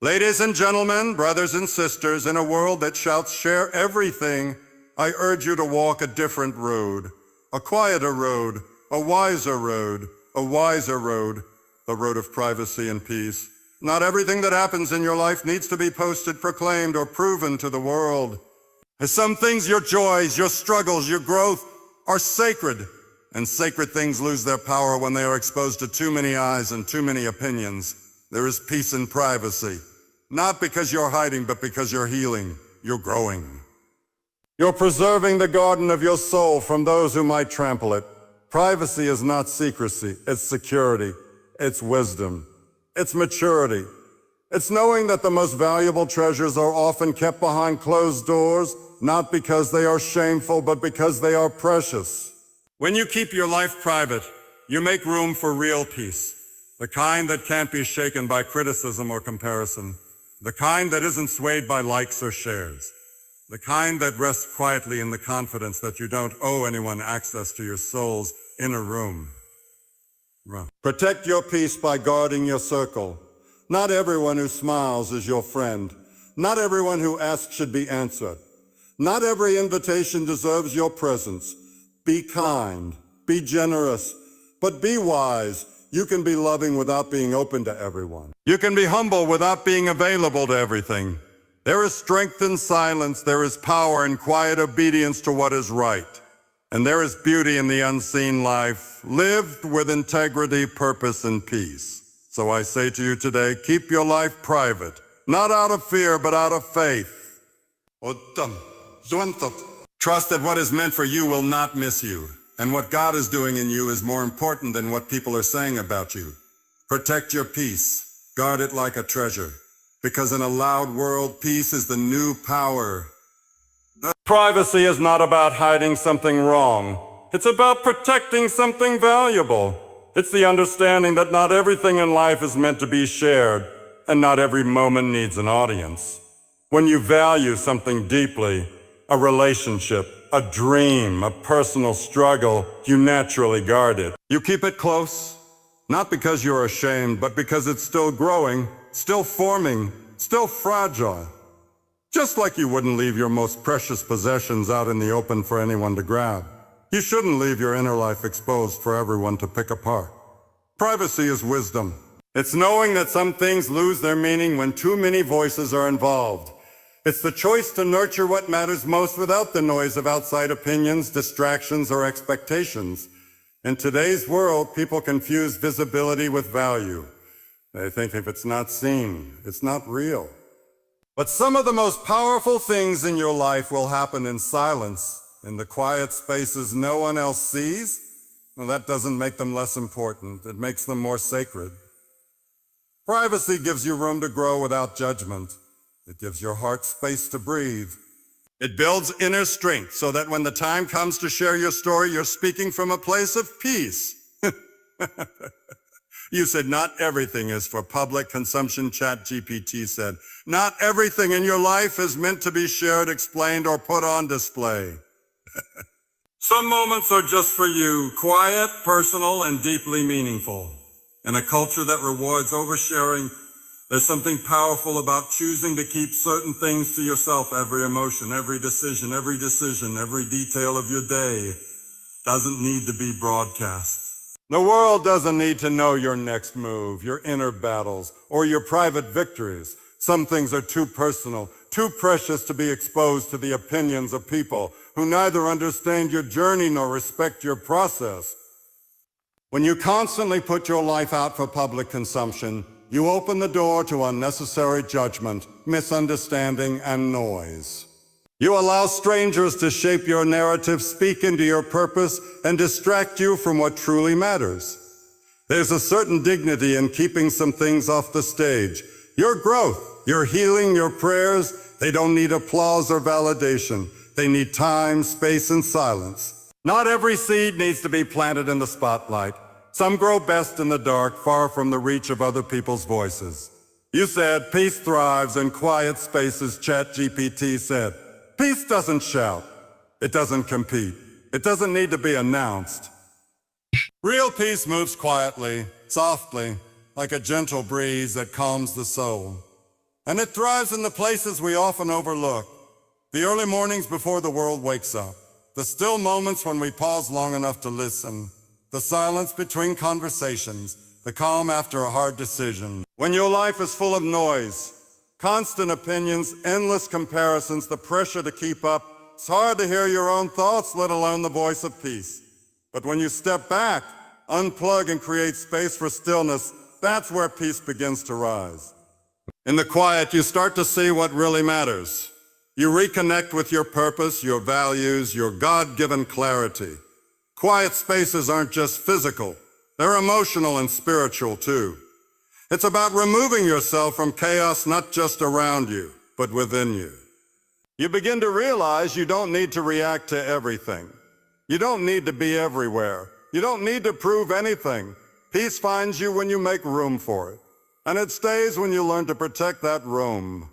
Ladies and gentlemen, brothers and sisters, in a world that shouts share everything, I urge you to walk a different road, a quieter road, a wiser road, a wiser road, the road of privacy and peace. Not everything that happens in your life needs to be posted, proclaimed, or proven to the world. As some things, your joys, your struggles, your growth, are sacred, and sacred things lose their power when they are exposed to too many eyes and too many opinions. There is peace in privacy, not because you're hiding, but because you're healing, you're growing. You're preserving the garden of your soul from those who might trample it. Privacy is not secrecy, it's security, it's wisdom, it's maturity. It's knowing that the most valuable treasures are often kept behind closed doors, not because they are shameful, but because they are precious. When you keep your life private, you make room for real peace, the kind that can't be shaken by criticism or comparison, the kind that isn't swayed by likes or shares, the kind that rests quietly in the confidence that you don't owe anyone access to your soul's inner room. Protect your peace by guarding your circle. Not everyone who smiles is your friend. Not everyone who asks should be answered. Not every invitation deserves your presence. Be kind, be generous, but be wise. You can be loving without being open to everyone. You can be humble without being available to everything. There is strength in silence. There is power in quiet obedience to what is right. And there is beauty in the unseen life, lived with integrity, purpose, and peace. So I say to you today, keep your life private, not out of fear, but out of faith. Trust that what is meant for you will not miss you, and what God is doing in you is more important than what people are saying about you. Protect your peace, guard it like a treasure, because in a loud world, peace is the new power. Privacy is not about hiding something wrong. It's about protecting something valuable. It's the understanding that not everything in life is meant to be shared, and not every moment needs an audience. When you value something deeply, a relationship, a dream, a personal struggle, you naturally guard it. You keep it close, not because you're ashamed, but because it's still growing, still forming, still fragile. Just like you wouldn't leave your most precious possessions out in the open for anyone to grab. You shouldn't leave your inner life exposed for everyone to pick apart. Privacy is wisdom. It's knowing that some things lose their meaning when too many voices are involved. It's the choice to nurture what matters most without the noise of outside opinions, distractions, or expectations. In today's world, people confuse visibility with value. They think if it's not seen, it's not real. But some of the most powerful things in your life will happen in silence, in the quiet spaces no one else sees. Well, that doesn't make them less important. It makes them more sacred. Privacy gives you room to grow without judgment. It gives your heart space to breathe. It builds inner strength so that when the time comes to share your story, you're speaking from a place of peace. You said not everything is for public consumption, ChatGPT said. Not everything in your life is meant to be shared, explained, or put on display. Some moments are just for you, quiet, personal, and deeply meaningful. In a culture that rewards oversharing, there's something powerful about choosing to keep certain things to yourself. Every emotion, every decision, every detail of your day doesn't need to be broadcast. The world doesn't need to know your next move, your inner battles, or your private victories. Some things are too personal, too precious to be exposed to the opinions of people who neither understand your journey nor respect your process. When you constantly put your life out for public consumption, you open the door to unnecessary judgment, misunderstanding, and noise. You allow strangers to shape your narrative, speak into your purpose, and distract you from what truly matters. There's a certain dignity in keeping some things off the stage. Your growth, your healing, your prayers, they don't need applause or validation. They need time, space, and silence. Not every seed needs to be planted in the spotlight. Some grow best in the dark, far from the reach of other people's voices. You said peace thrives in quiet spaces, ChatGPT said. Peace doesn't shout. It doesn't compete. It doesn't need to be announced. Real peace moves quietly, softly, like a gentle breeze that calms the soul. And it thrives in the places we often overlook. The early mornings before the world wakes up. The still moments when we pause long enough to listen. The silence between conversations. The calm after a hard decision. When your life is full of noise, constant opinions, endless comparisons, the pressure to keep up, it's hard to hear your own thoughts, let alone the voice of peace. But when you step back, unplug and create space for stillness, that's where peace begins to rise. In the quiet, you start to see what really matters. You reconnect with your purpose, your values, your God-given clarity. Quiet spaces aren't just physical, they're emotional and spiritual too. It's about removing yourself from chaos not just around you, but within you. You begin to realize you don't need to react to everything. You don't need to be everywhere. You don't need to prove anything. Peace finds you when you make room for it. And it stays when you learn to protect that room.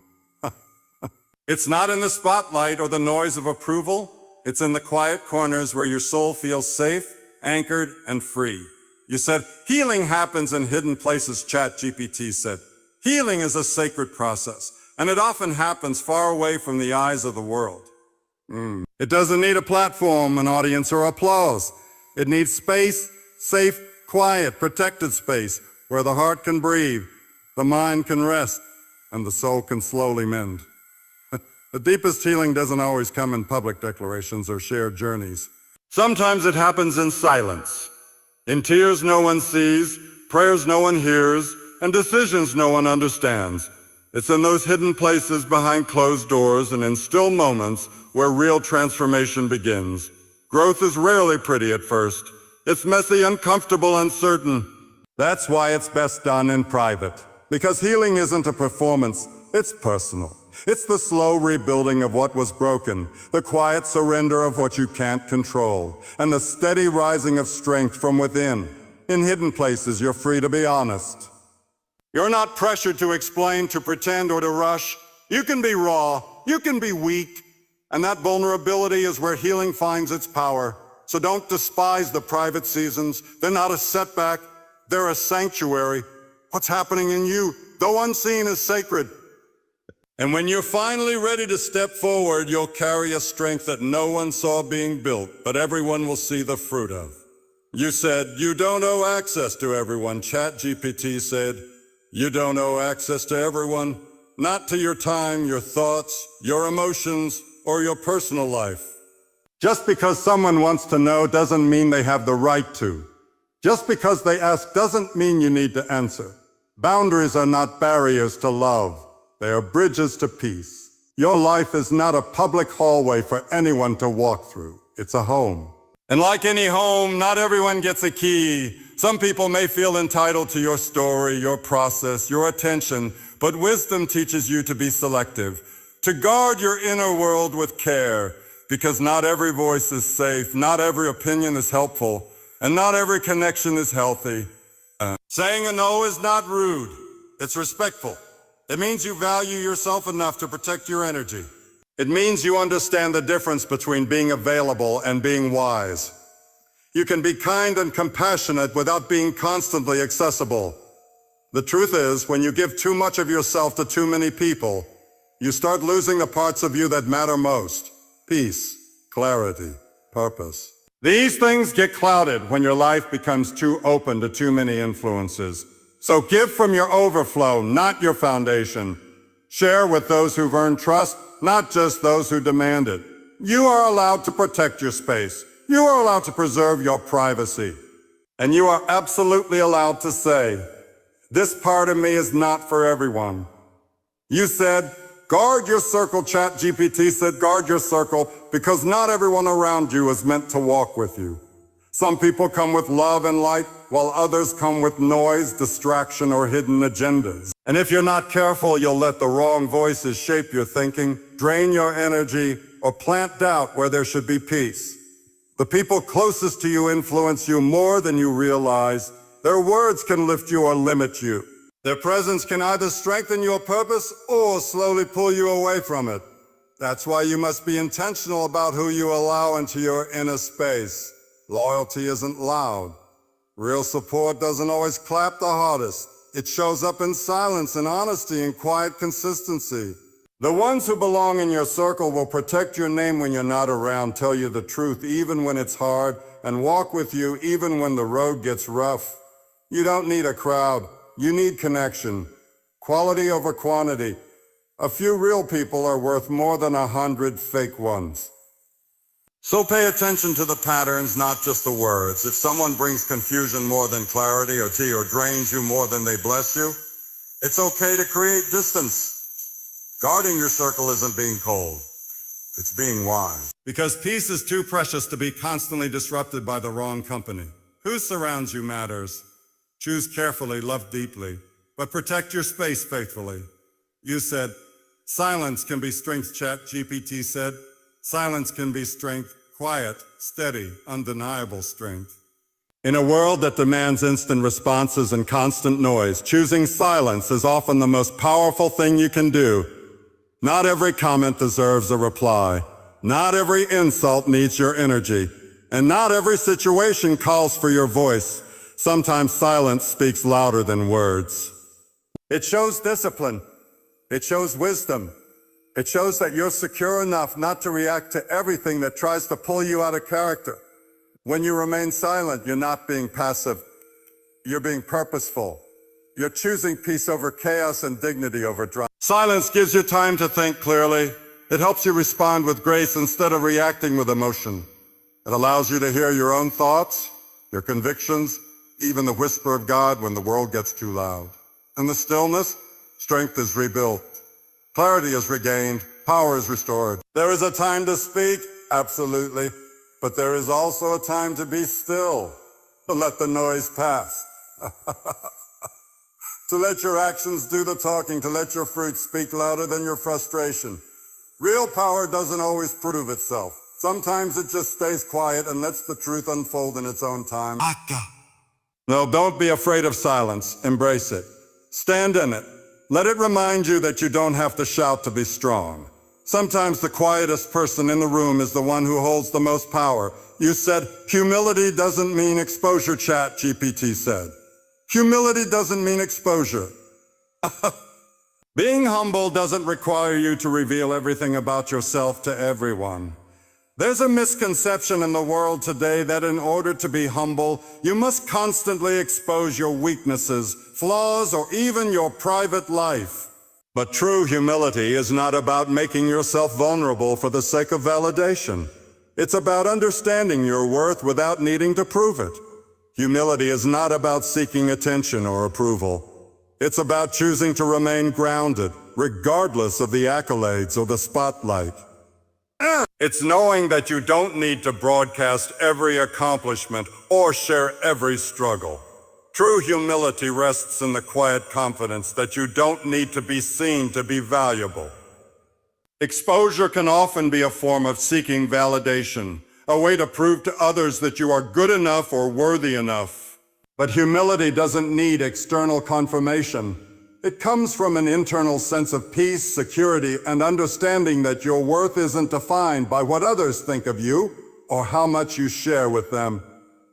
It's not in the spotlight or the noise of approval. It's in the quiet corners where your soul feels safe, anchored, and free. You said, healing happens in hidden places, ChatGPT said. Healing is a sacred process, and it often happens far away from the eyes of the world. It doesn't need a platform, an audience, or applause. It needs space, safe, quiet, protected space, where the heart can breathe, the mind can rest, and the soul can slowly mend. The deepest healing doesn't always come in public declarations or shared journeys. Sometimes it happens in silence. In tears no one sees, prayers no one hears, and decisions no one understands. It's in those hidden places behind closed doors and in still moments where real transformation begins. Growth is rarely pretty at first. It's messy, uncomfortable, uncertain. That's why it's best done in private. Because healing isn't a performance, it's personal. It's the slow rebuilding of what was broken, the quiet surrender of what you can't control, and the steady rising of strength from within. In hidden places, you're free to be honest. You're not pressured to explain, to pretend, or to rush. You can be raw, you can be weak, and that vulnerability is where healing finds its power. So don't despise the private seasons. They're not a setback, they're a sanctuary. What's happening in you, though unseen, is sacred. And when you're finally ready to step forward, you'll carry a strength that no one saw being built, but everyone will see the fruit of. You said, you don't owe access to everyone. ChatGPT said, you don't owe access to everyone, not to your time, your thoughts, your emotions, or your personal life. Just because someone wants to know doesn't mean they have the right to. Just because they ask doesn't mean you need to answer. Boundaries are not barriers to love. They are bridges to peace. Your life is not a public hallway for anyone to walk through. It's a home. And like any home, not everyone gets a key. Some people may feel entitled to your story, your process, your attention, but wisdom teaches you to be selective, to guard your inner world with care, because not every voice is safe, not every opinion is helpful, and not every connection is healthy. Saying a no is not rude. It's respectful. It means you value yourself enough to protect your energy. It means you understand the difference between being available and being wise. You can be kind and compassionate without being constantly accessible. The truth is, when you give too much of yourself to too many people, you start losing the parts of you that matter most. Peace, clarity, purpose. These things get clouded when your life becomes too open to too many influences. So give from your overflow, not your foundation. Share with those who've earned trust, not just those who demand it. You are allowed to protect your space. You are allowed to preserve your privacy. And you are absolutely allowed to say, this part of me is not for everyone. You said, guard your circle. ChatGPT said, guard your circle, because not everyone around you is meant to walk with you. Some people come with love and light, while others come with noise, distraction, or hidden agendas. And if you're not careful, you'll let the wrong voices shape your thinking, drain your energy, or plant doubt where there should be peace. The people closest to you influence you more than you realize. Their words can lift you or limit you. Their presence can either strengthen your purpose or slowly pull you away from it. That's why you must be intentional about who you allow into your inner space. Loyalty isn't loud. Real support doesn't always clap the hardest. It shows up in silence and honesty and quiet consistency. The ones who belong in your circle will protect your name when you're not around, tell you the truth even when it's hard, and walk with you even when the road gets rough. You don't need a crowd. You need connection. Quality over quantity. A few real people are worth more than 100 fake ones. So pay attention to the patterns, not just the words. If someone brings confusion more than clarity or tea, or drains you more than they bless you, it's okay to create distance. Guarding your circle isn't being cold. It's being wise. Because peace is too precious to be constantly disrupted by the wrong company. Who surrounds you matters. Choose carefully, love deeply, but protect your space faithfully. You said, silence can be strength, ChatGPT said. Silence can be strength, quiet, steady, undeniable strength. In a world that demands instant responses and constant noise, choosing silence is often the most powerful thing you can do. Not every comment deserves a reply. Not every insult needs your energy. And not every situation calls for your voice. Sometimes silence speaks louder than words. It shows discipline. It shows wisdom. It shows that you're secure enough not to react to everything that tries to pull you out of character. When you remain silent, you're not being passive. You're being purposeful. You're choosing peace over chaos and dignity over drama. Silence gives you time to think clearly. It helps you respond with grace instead of reacting with emotion. It allows you to hear your own thoughts, your convictions, even the whisper of God when the world gets too loud. In the stillness, strength is rebuilt. Clarity is regained. Power is restored. There is a time to speak, absolutely. But there is also a time to be still, to let the noise pass. To let your actions do the talking, to let your fruit speak louder than your frustration. Real power doesn't always prove itself. Sometimes it just stays quiet and lets the truth unfold in its own time. No, don't be afraid of silence. Embrace it. Stand in it. Let it remind you that you don't have to shout to be strong. Sometimes the quietest person in the room is the one who holds the most power. You said, humility doesn't mean exposure, ChatGPT said. Humility doesn't mean exposure. Being humble doesn't require you to reveal everything about yourself to everyone. There's a misconception in the world today that in order to be humble, you must constantly expose your weaknesses, flaws, or even your private life. But true humility is not about making yourself vulnerable for the sake of validation. It's about understanding your worth without needing to prove it. Humility is not about seeking attention or approval. It's about choosing to remain grounded, regardless of the accolades or the spotlight. It's knowing that you don't need to broadcast every accomplishment or share every struggle. True humility rests in the quiet confidence that you don't need to be seen to be valuable. Exposure can often be a form of seeking validation, a way to prove to others that you are good enough or worthy enough. But humility doesn't need external confirmation. It comes from an internal sense of peace, security, and understanding that your worth isn't defined by what others think of you or how much you share with them.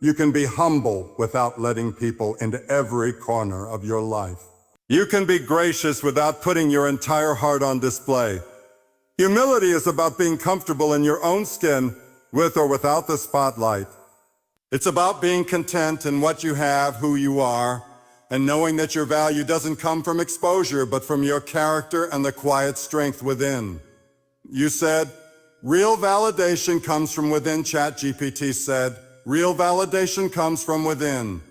You can be humble without letting people into every corner of your life. You can be gracious without putting your entire heart on display. Humility is about being comfortable in your own skin, with or without the spotlight. It's about being content in what you have, who you are, and knowing that your value doesn't come from exposure, but from your character and the quiet strength within. You said, real validation comes from within, ChatGPT said. Real validation comes from within.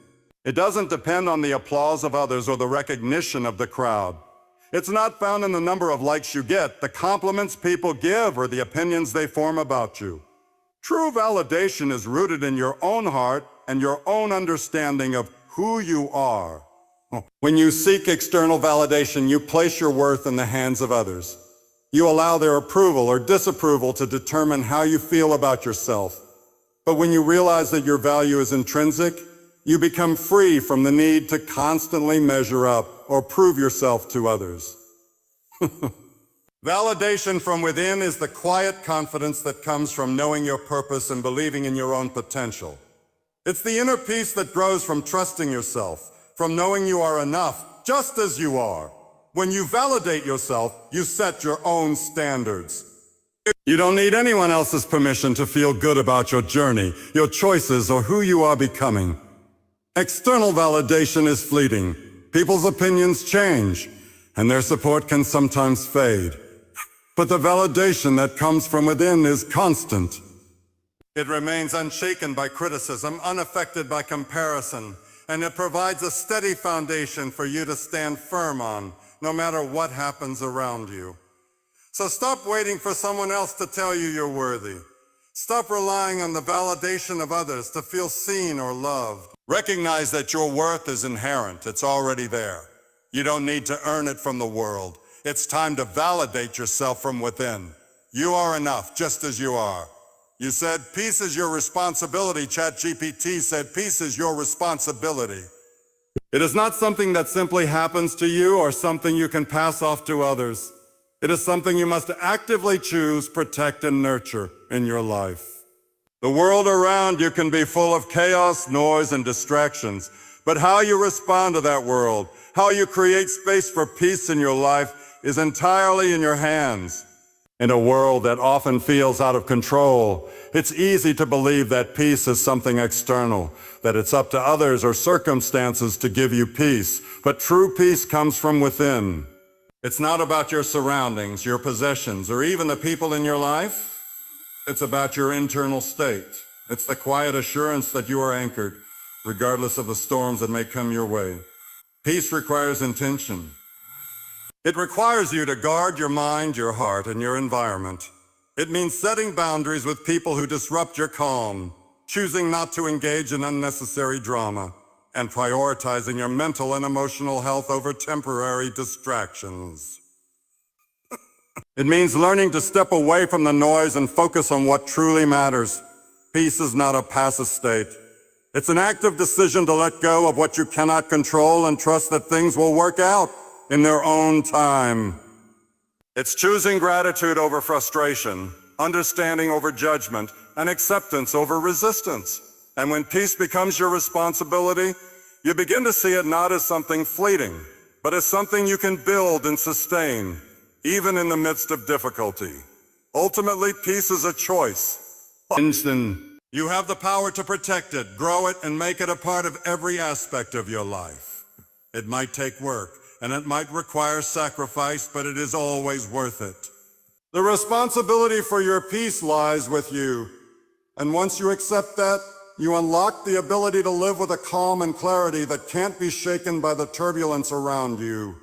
It doesn't depend on the applause of others or the recognition of the crowd. It's not found in the number of likes you get, the compliments people give, or the opinions they form about you. True validation is rooted in your own heart and your own understanding of who you are. When you seek external validation, you place your worth in the hands of others. You allow their approval or disapproval to determine how you feel about yourself. But when you realize that your value is intrinsic, you become free from the need to constantly measure up or prove yourself to others. Validation from within is the quiet confidence that comes from knowing your purpose and believing in your own potential. It's the inner peace that grows from trusting yourself, from knowing you are enough, just as you are. When you validate yourself, you set your own standards. You don't need anyone else's permission to feel good about your journey, your choices, or who you are becoming. External validation is fleeting. People's opinions change, and their support can sometimes fade. But the validation that comes from within is constant. It remains unshaken by criticism, unaffected by comparison, and it provides a steady foundation for you to stand firm on, no matter what happens around you. So stop waiting for someone else to tell you you're worthy. Stop relying on the validation of others to feel seen or loved. Recognize that your worth is inherent. It's already there. You don't need to earn it from the world. It's time to validate yourself from within. You are enough, just as you are. You said, peace is your responsibility. ChatGPT said, peace is your responsibility. It is not something that simply happens to you or something you can pass off to others. It is something you must actively choose, protect, and nurture in your life. The world around you can be full of chaos, noise, and distractions, but how you respond to that world, how you create space for peace in your life, is entirely in your hands. In a world that often feels out of control, it's easy to believe that peace is something external, that it's up to others or circumstances to give you peace, but true peace comes from within. It's not about your surroundings, your possessions, or even the people in your life. It's about your internal state. It's the quiet assurance that you are anchored, regardless of the storms that may come your way. Peace requires intention. It requires you to guard your mind, your heart, and your environment. It means setting boundaries with people who disrupt your calm, choosing not to engage in unnecessary drama, and prioritizing your mental and emotional health over temporary distractions. It means learning to step away from the noise and focus on what truly matters. Peace is not a passive state. It's an active decision to let go of what you cannot control and trust that things will work out in their own time. It's choosing gratitude over frustration, understanding over judgment, and acceptance over resistance. And when peace becomes your responsibility, you begin to see it not as something fleeting, but as something you can build and sustain, even in the midst of difficulty. Ultimately, peace is a choice. You have the power to protect it, grow it, and make it a part of every aspect of your life. It might take work, and it might require sacrifice, but it is always worth it. The responsibility for your peace lies with you. And once you accept that, you unlock the ability to live with a calm and clarity that can't be shaken by the turbulence around you.